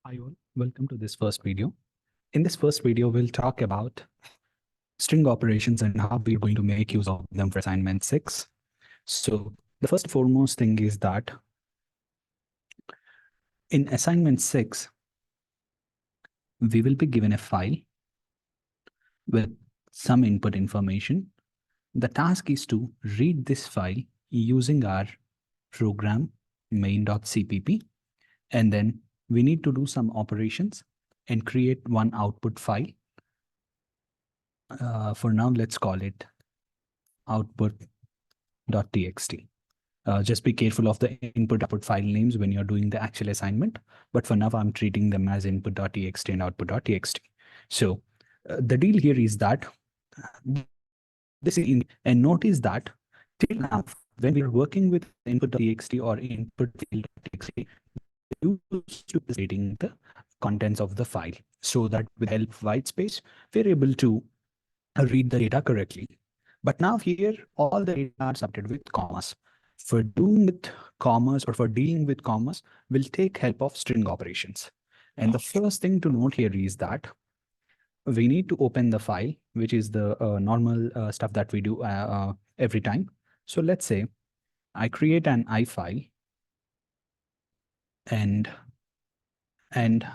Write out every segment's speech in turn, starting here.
Hi all, welcome to this first video. In this first video, we'll talk about string operations and how we're going to make use of them for assignment 6. So the first and foremost thing is that in assignment 6, we will be given a file with some input information. The task is to read this file using our program main.cpp, and then we need to do some operations and create one output file. For now, let's call it output.txt. Just be careful of the input-output file names when you're doing the actual assignment. But for now, I'm treating them as input.txt and output.txt. So the deal here is that this is and notice that till now, when we are working with input.txt or input.txt, we used to be stating the contents of the file so that with help of white space, we're able to read the data correctly. But now here, all the data are submitted with commas. For doing with commas or for dealing with commas, we'll take help of string operations. And the first thing to note here is that we need to open the file, which is the normal stuff that we do every time. So let's say I create an I file and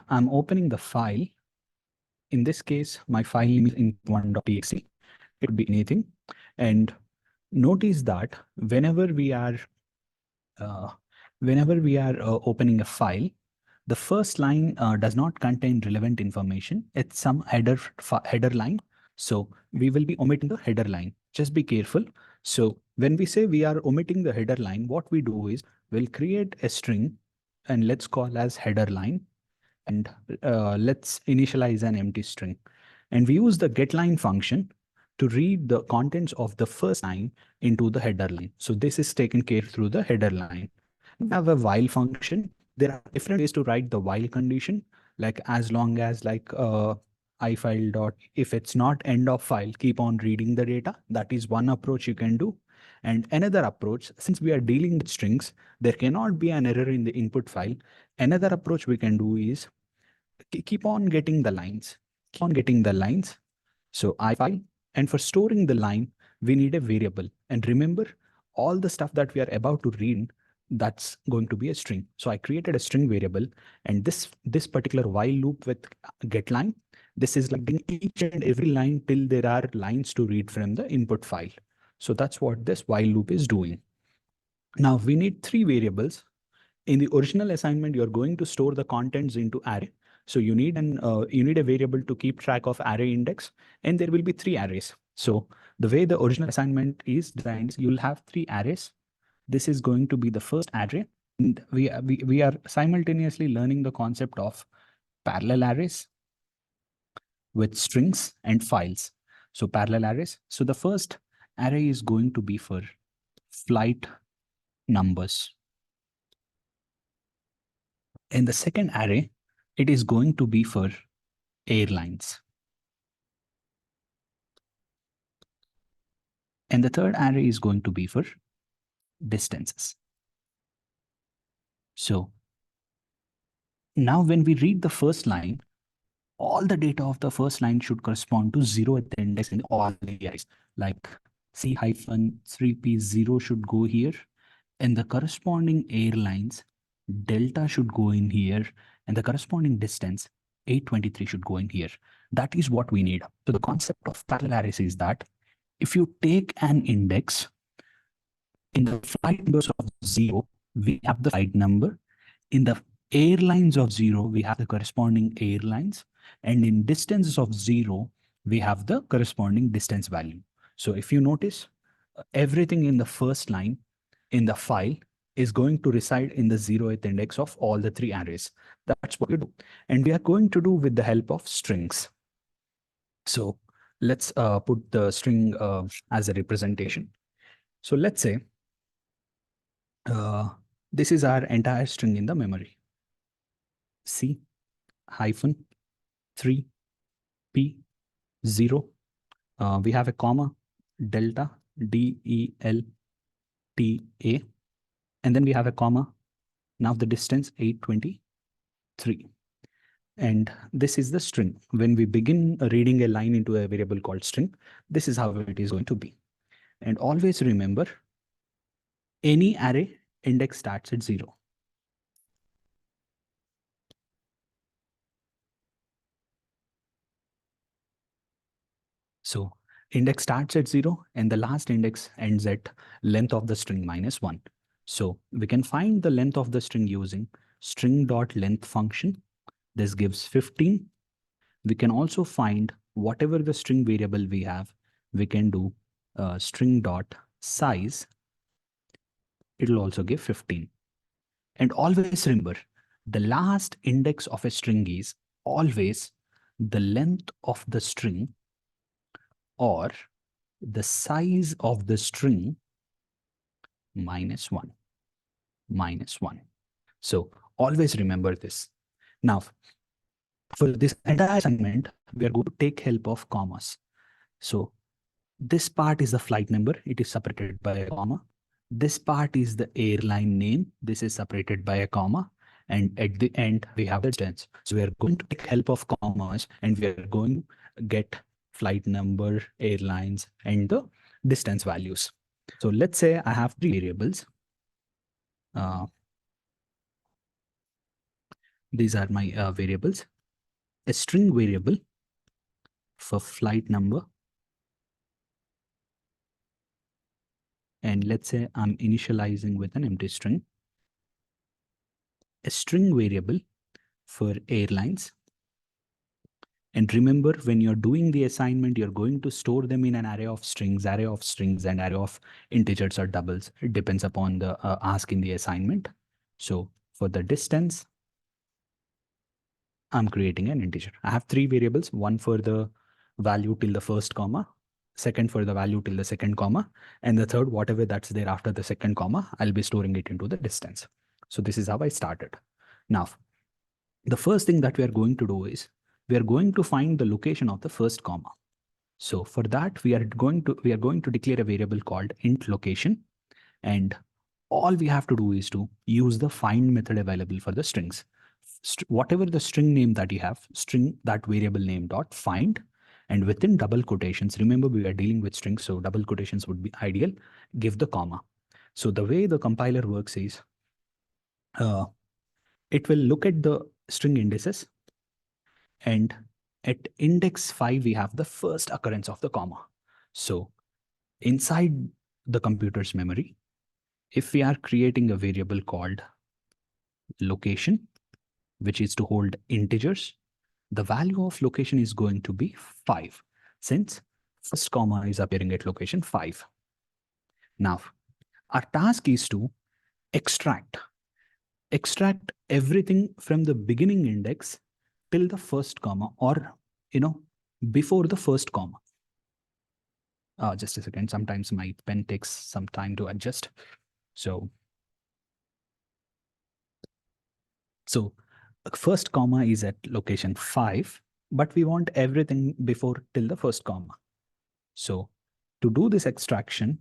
I'm opening the file. In this case, my file name is input1.txt. It could be anything. And notice that whenever we are opening a file, the first line does not contain relevant information. It's some header line. So we will be omitting the header line. Just be careful. So when we say we are omitting the header line, what we do is we'll create a string and let's call as header line, and let's initialize an empty string. And we use the getLine function to read the contents of the first line into the header line. So this is taken care through the header line. We have a while function. There are different ways to write the while condition, like as long as I file dot, if it's not end of file, keep on reading the data. That is one approach you can do. And another approach, since we are dealing with strings, there cannot be an error in the input file. Another approach we can do is keep on getting the lines, keep on getting the lines. So I file, and for storing the line, we need a variable. And remember, all the stuff that we are about to read, that's going to be a string. So I created a string variable, and this particular while loop with getLine, this is like each and every line till there are lines to read from the input file. So that's what this while loop is doing. Now we need three variables. In the original assignment, you're going to store the contents into array. So you need a variable to keep track of array index, and there will be three arrays. So the way the original assignment is designed, you'll have three arrays. This is going to be the first array. And we are simultaneously learning the concept of parallel arrays with strings and files. So parallel arrays. So the first array is going to be for flight numbers. In the second array, it is going to be for airlines. And the third array is going to be for distances. So now when we read the first line, all the data of the first line should correspond to 0 at the index in all the arrays. Like C-3P0 should go here, and the corresponding airlines delta should go in here, and the corresponding distance 823 should go in here. That is what we need. So the concept of parallel arrays is that if you take an index, in the flight numbers of 0, we have the flight number. In the airlines of 0, we have the corresponding airlines. And in distances of 0, we have the corresponding distance value. So if you notice, everything in the first line in the file is going to reside in the 0th index of all the three arrays. That's what you do. And we are going to do with the help of strings. So let's put the string as a representation. So let's say this is our entire string in the memory. C-3P0. We have a comma, delta, DELTA, and then we have a comma. Now the distance 823. And this is the string. When we begin reading a line into a variable called string, this is how it is going to be. And always remember, any array index starts at 0. So index starts at 0 and the last index ends at length of the string minus 1. So we can find the length of the string using string.length function. This gives 15. We can also find whatever the string variable we have, we can do string.size. It'll also give 15. And always remember, the last index of a string is always the length of the string or the size of the string minus 1. So always remember this. Now, for this entire assignment, we are going to take help of commas. So this part is the flight number. It is separated by a comma. This part is the airline name. This is separated by a comma. And at the end, we have the distance. So we are going to take help of commas and we are going to get flight number, airlines, and the distance values. So let's say I have 3 variables. These are my variables. A string variable for flight number. And let's say I'm initializing with an empty string. A string variable for airlines. And remember, when you're doing the assignment, you're going to store them in an array of strings, and array of integers or doubles. It depends upon the ask in the assignment. So for the distance, I'm creating an integer. I have 3 variables, one for the value till the first comma, second for the value till the second comma, and the third, whatever that's there after the second comma, I'll be storing it into the distance. So this is how I started. Now, the first thing that we are going to do is we are going to find the location of the first comma. So for that, we are going to declare a variable called int location, and all we have to do is to use the find method available for the strings. Whatever the string name that you have, string that variable name dot find, and within double quotations, remember we are dealing with strings, so double quotations would be ideal, give the comma. So the way the compiler works is it will look at the string indices, and at index 5, we have the first occurrence of the comma. So inside the computer's memory, if we are creating a variable called location, which is to hold integers, the value of location is going to be 5, since first comma is appearing at location 5. Now, our task is to extract everything from the beginning index till the first comma, or before the first comma. Just a second, sometimes my pen takes some time to adjust. So first comma is at location 5, but we want everything before till the first comma. So to do this extraction,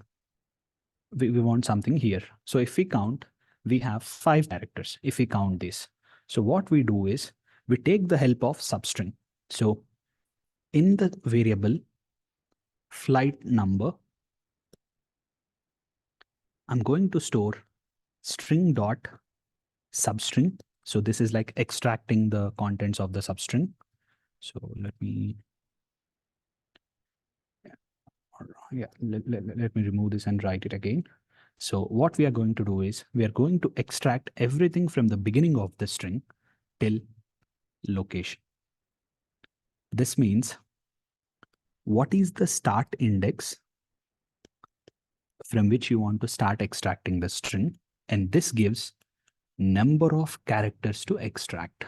we want something here. So if we count, we have 5 characters if we count this. So what we do is we take the help of substring. So in the variable flight number, I'm going to store string dot substring. So this is like extracting the contents of the substring. So let me let me remove this and write it again. So what we are going to do is we are going to extract everything from the beginning of the string till location. This means what is the start index from which you want to start extracting the string, and this gives number of characters to extract.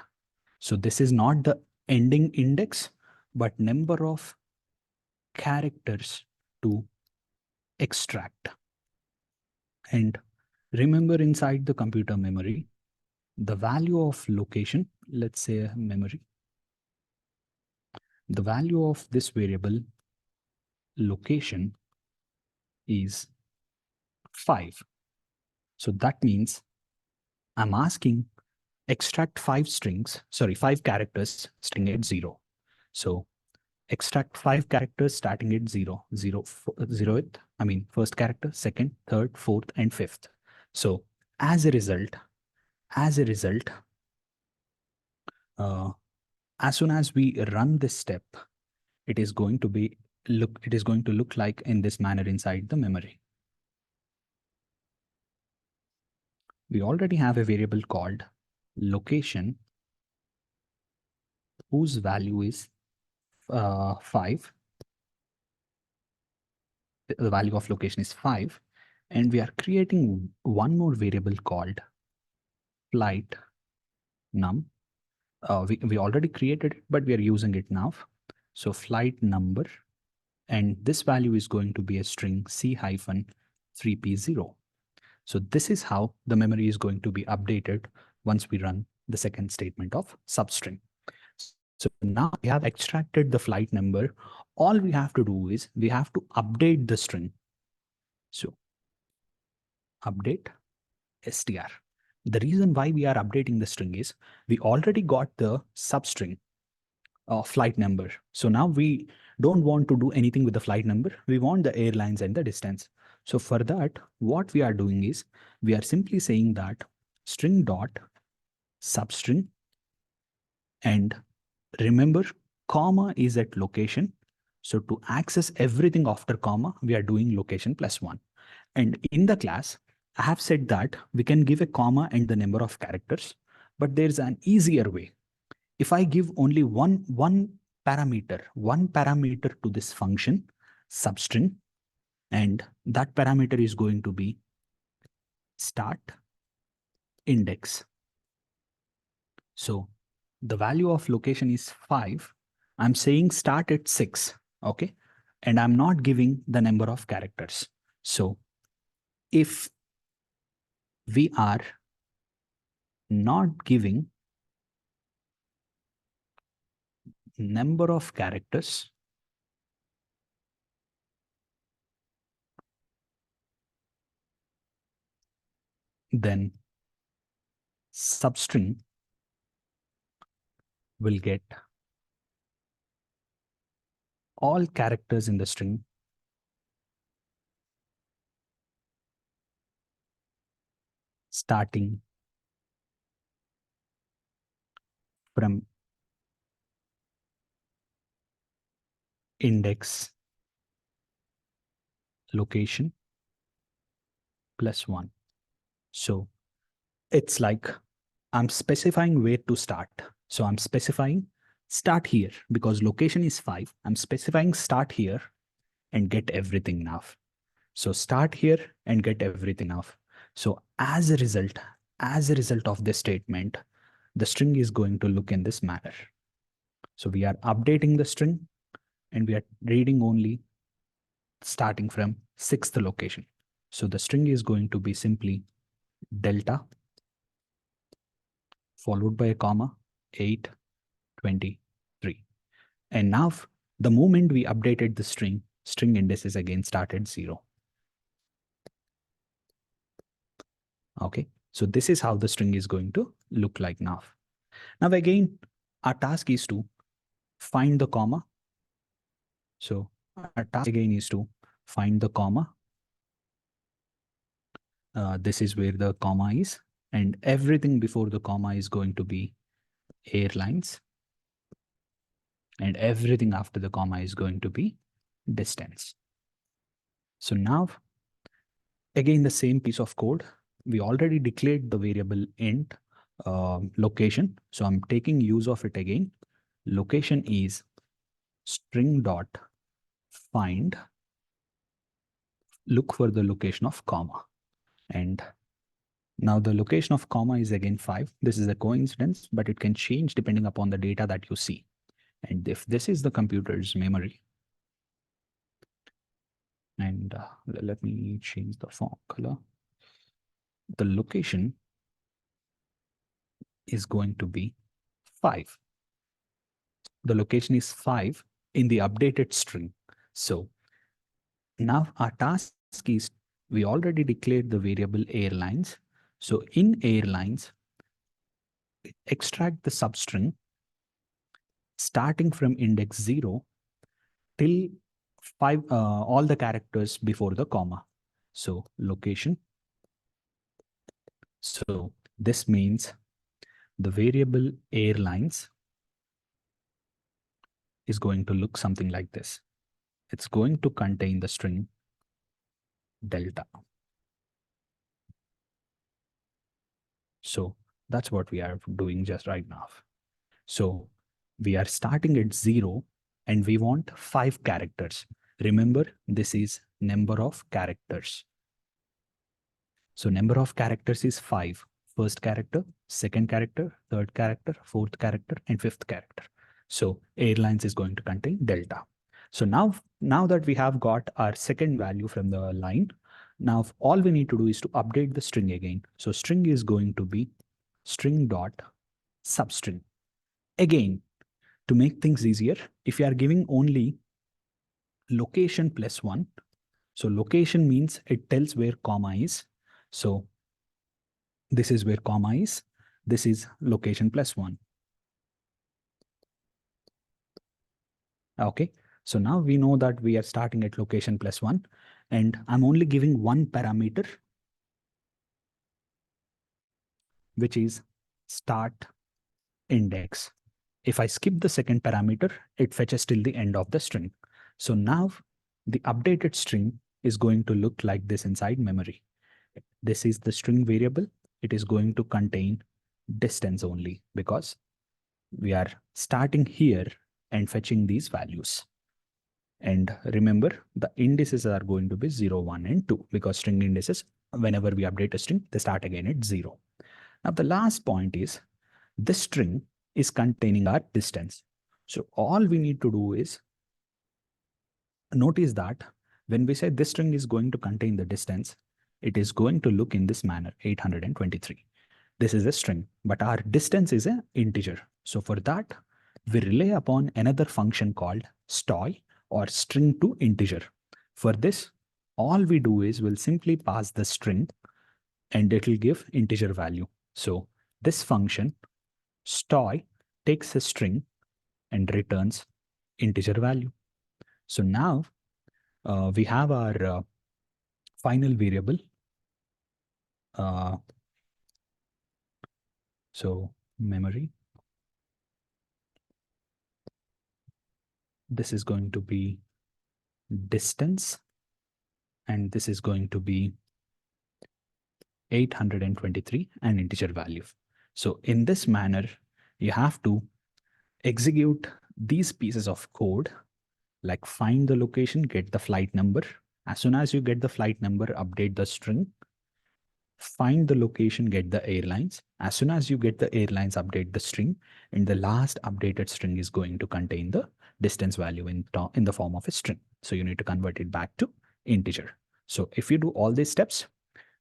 So this is not the ending index, but number of characters to extract. And remember, inside the computer memory, the value of location, let's say memory, the value of this variable location is 5. So that means I'm asking extract 5 characters starting at 0. So extract 5 characters starting at 0, 0th, first character, second, third, fourth, and fifth. So as a result, uh, as soon as we run this step, it is going to look like in this manner inside the memory. We already have a variable called location whose value is 5. The value of location is 5. And we are creating one more variable called flight num. We already created it, but we are using it now. So flight number, and this value is going to be a string C-3P0. So this is how the memory is going to be updated once we run the second statement of substring. So now we have extracted the flight number. All we have to do is we have to update the string. So update str. The reason why we are updating the string is we already got the substring flight number. So now we don't want to do anything with the flight number. We want the airlines and the distance. So for that, what we are doing is we are simply saying that string dot substring, and remember, comma is at location. So to access everything after comma, we are doing location +1. And in the class, I have said that we can give a comma and the number of characters, but there's an easier way. If I give only one parameter to this function substring, and that parameter is going to be start index. So the value of location is 5. I'm saying start at 6, okay? And I'm not giving the number of characters. So if we are not giving number of characters, then substring will get all characters in the string starting from index location +1. So it's like I'm specifying where to start. So I'm specifying start here because location is 5. I'm specifying start here and get everything now. So start here and get everything now. So as a result of this statement, the string is going to look in this manner. So we are updating the string and we are reading only starting from 6th location. So the string is going to be simply delta followed by a comma 823. And now the moment we updated the string index is again started 0. Okay, so this is how the string is going to look like now. Now again, our task is to find the comma. So our task again is to find the comma. This is where the comma is, and everything before the comma is going to be airlines, and everything after the comma is going to be distance. So now, again, the same piece of code. We already declared the variable int location. So I'm taking use of it again. Location is string dot find, look for the location of comma. And now the location of comma is again 5. This is a coincidence, but it can change depending upon the data that you see. And if this is the computer's memory, and let me change the font color, the location is going to be 5. The location is 5 in the updated string. So now our task is we already declared the variable airlines. So in airlines, extract the substring starting from index 0 till 5, all the characters before the comma. So location. So this means the variable airlines is going to look something like this. It's going to contain the string delta. So that's what we are doing just right now. So we are starting at 0 and we want 5 characters. Remember, this is number of characters. So number of characters is 5. First character, second character, third character, fourth character, and fifth character. So airlines is going to contain delta. So now that we have got our second value from the line, now all we need to do is to update the string again. So string is going to be string dot substring. Again, to make things easier, if you are giving only location plus 1, so location means it tells where comma is. So this is where comma is. This is location plus 1. Okay. So now we know that we are starting at location plus 1, and I'm only giving one parameter, which is start index. If I skip the second parameter, it fetches till the end of the string. So now the updated string is going to look like this inside memory. This is the string variable. It is going to contain distance only because we are starting here and fetching these values. And remember, the indices are going to be 0, 1, and 2 because string indices, whenever we update a string, they start again at 0. Now, the last point is this string is containing our distance. So all we need to do is notice that when we say this string is going to contain the distance, it is going to look in this manner, 823. This is a string, but our distance is an integer. So for that, we rely upon another function called stoy or string to integer. For this, all we do is we'll simply pass the string and it will give integer value. So this function stoy takes a string and returns integer value. So now we have our final variable. So memory. This is going to be distance, and this is going to be 823 and integer value. So in this manner, you have to execute these pieces of code, like find the location, get the flight number. As soon as you get the flight number, update the string. Find the location, get the airlines. As soon as you get the airlines, update the string. And the last updated string is going to contain the distance value in the form of a string. So you need to convert it back to integer. So if you do all these steps,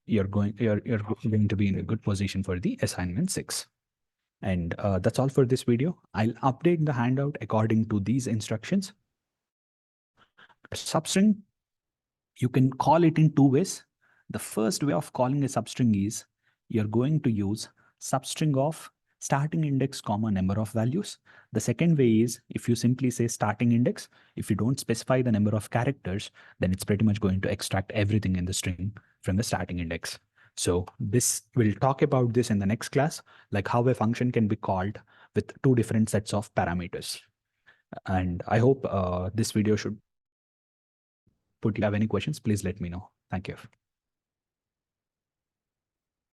you're going to be in a good position for the assignment 6. And that's all for this video. I'll update the handout according to these instructions. Substring, you can call it in 2 ways. The first way of calling a substring is you're going to use substring of starting index comma number of values. The second way is if you simply say starting index, if you don't specify the number of characters, then it's pretty much going to extract everything in the string from the starting index. So we'll talk about this in the next class, like how a function can be called with 2 different sets of parameters. And I hope this video should put. If you have any questions, please let me know. Thank you.